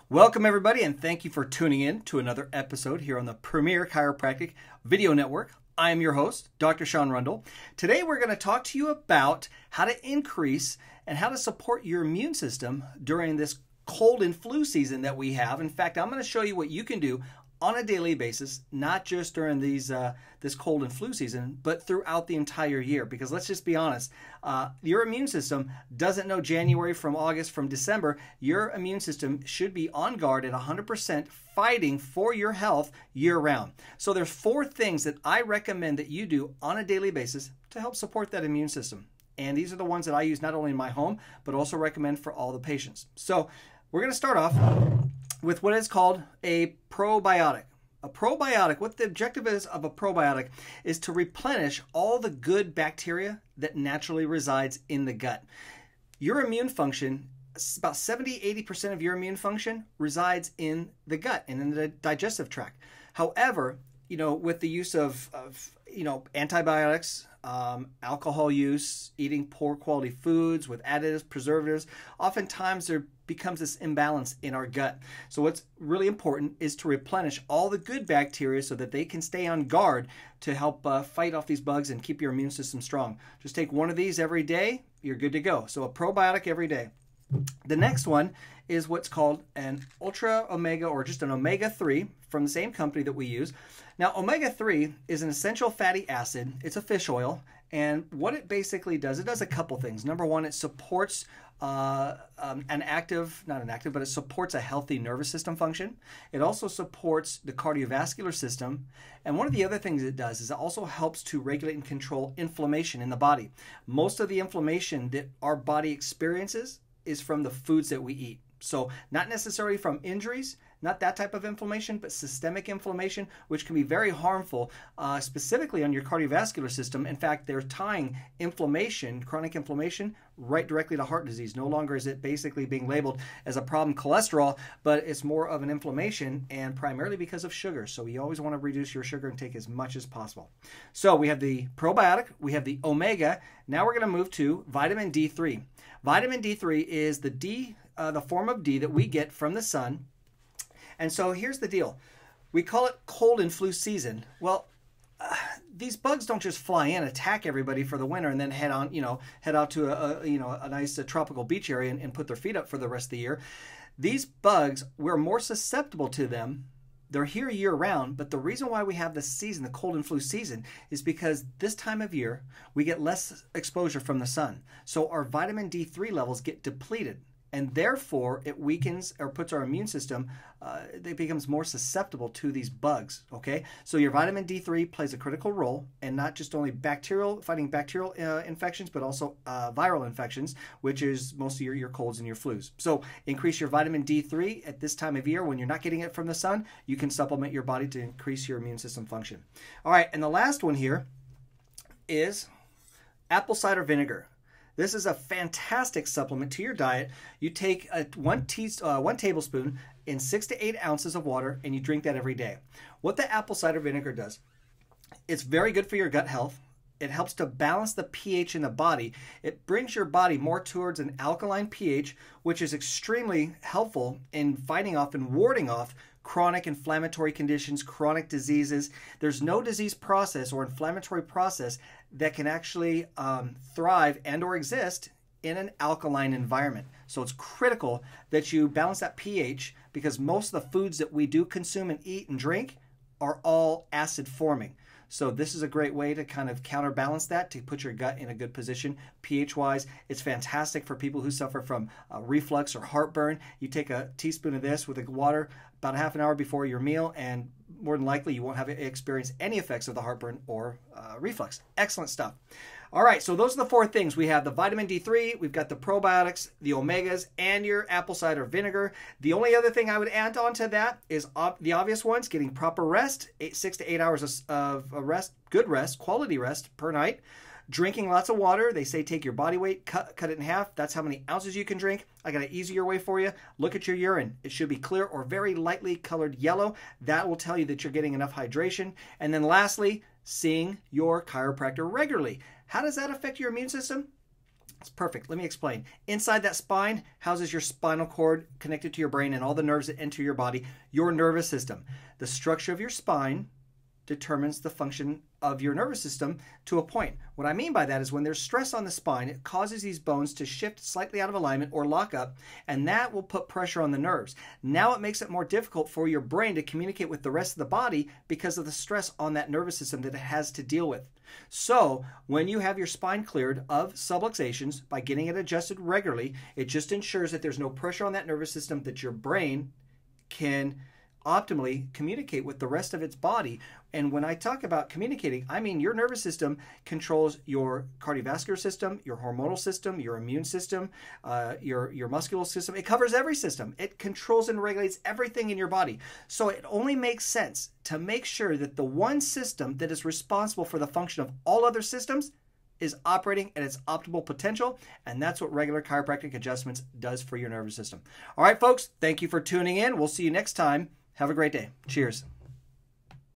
Welcome everybody, and thank you for tuning in to another episode here on the Premier Chiropractic Video Network. I am your host, Dr. Sean Rundle. Today we're going to talk to you about how to increase and how to support your immune system during this cold and flu season that we have. In fact, I'm going to show you what you can do on a daily basis, not just during this cold and flu season, but throughout the entire year. Because let's just be honest, your immune system doesn't know January from August from December. Your immune system should be on guard at 100% fighting for your health year-round. So there's 4 things that I recommend that you do on a daily basis to help support that immune system. And these are the ones that I use not only in my home, but also recommend for all the patients. So we're going to start off with what is called a probiotic. A probiotic, what the objective is of a probiotic is to replenish all the good bacteria that naturally resides in the gut. Your immune function, about 70-80% of your immune function resides in the gut and in the digestive tract. However, with the use of antibiotics, alcohol use, eating poor quality foods with additives, preservatives, oftentimes there becomes this imbalance in our gut. So what's really important is to replenish all the good bacteria so that they can stay on guard to help fight off these bugs and keep your immune system strong. Just take one of these every day, you're good to go. So a probiotic every day. The next one is what's called an ultra omega, or just an omega-3 from the same company that we use. Now, omega-3 is an essential fatty acid. It's a fish oil. And what it basically does, it does a couple things. Number one, it supports it supports a healthy nervous system function. It also supports the cardiovascular system. And one of the other things it does is it also helps to regulate and control inflammation in the body. Most of the inflammation that our body experiences is from the foods that we eat. So not necessarily from injuries, not that type of inflammation, but systemic inflammation, which can be very harmful, specifically on your cardiovascular system. In fact, they're tying inflammation, chronic inflammation, right directly to heart disease. No longer is it basically being labeled as a problem cholesterol, but it's more of an inflammation, and primarily because of sugar. So you always want to reduce your sugar and take as much as possible. So we have the probiotic, we have the omega. Now we're going to move to vitamin D3. Vitamin D3 is the form of D that we get from the sun. And so here's the deal. We call it cold and flu season. Well, these bugs don't just fly in, attack everybody for the winter, and then head out to a nice tropical beach area and put their feet up for the rest of the year. These bugs, we're more susceptible to them. They're here year round, but the reason why we have this season, the cold and flu season, is because this time of year we get less exposure from the sun. So our vitamin D3 levels get depleted. And therefore, it weakens or puts our immune system, it becomes more susceptible to these bugs, okay? So your vitamin D3 plays a critical role, and not just only fighting bacterial infections, but also viral infections, which is most of your colds and your flus. So increase your vitamin D3 at this time of year. When you're not getting it from the sun, you can supplement your body to increase your immune system function. All right, and the last one here is apple cider vinegar. This is a fantastic supplement to your diet. You take one tablespoon in 6 to 8 ounces of water, and you drink that every day. What the apple cider vinegar does, it's very good for your gut health. It helps to balance the pH in the body. It brings your body more towards an alkaline pH, which is extremely helpful in fighting off and warding off chronic inflammatory conditions, chronic diseases. There's no disease process or inflammatory process that can actually thrive and or exist in an alkaline environment. So it's critical that you balance that pH, because most of the foods that we do consume and eat and drink are all acid forming. So this is a great way to kind of counterbalance that, to put your gut in a good position pH-wise. It's fantastic for people who suffer from reflux or heartburn. You take a teaspoon of this with water about a half an hour before your meal, and more than likely you won't have experienced any effects of the heartburn or reflux. Excellent stuff. All right, so those are the 4 things. We have the vitamin D3, we've got the probiotics, the omegas, and your apple cider vinegar. The only other thing I would add on to that is the obvious ones: getting proper rest, 6 to 8 hours of rest, good rest, quality rest per night. Drinking lots of water. They say take your body weight, cut it in half. That's how many ounces you can drink. I got an easier way for you. Look at your urine. It should be clear or very lightly colored yellow. That will tell you that you're getting enough hydration. And then lastly, seeing your chiropractor regularly. How does that affect your immune system? It's perfect. Let me explain. Inside that spine houses your spinal cord connected to your brain and all the nerves that enter your body, your nervous system. The structure of your spine determines the function of your nervous system to a point. What I mean by that is when there's stress on the spine, it causes these bones to shift slightly out of alignment or lock up, and that will put pressure on the nerves. Now it makes it more difficult for your brain to communicate with the rest of the body because of the stress on that nervous system that it has to deal with. So when you have your spine cleared of subluxations by getting it adjusted regularly, it just ensures that there's no pressure on that nervous system, that your brain can optimally communicate with the rest of its body. And when I talk about communicating, I mean your nervous system controls your cardiovascular system, your hormonal system, your immune system, your muscular system. It covers every system. It controls and regulates everything in your body. So it only makes sense to make sure that the one system that is responsible for the function of all other systems is operating at its optimal potential, and that's what regular chiropractic adjustments does for your nervous system. All right, folks, thank you for tuning in. We'll see you next time. Have a great day. Cheers.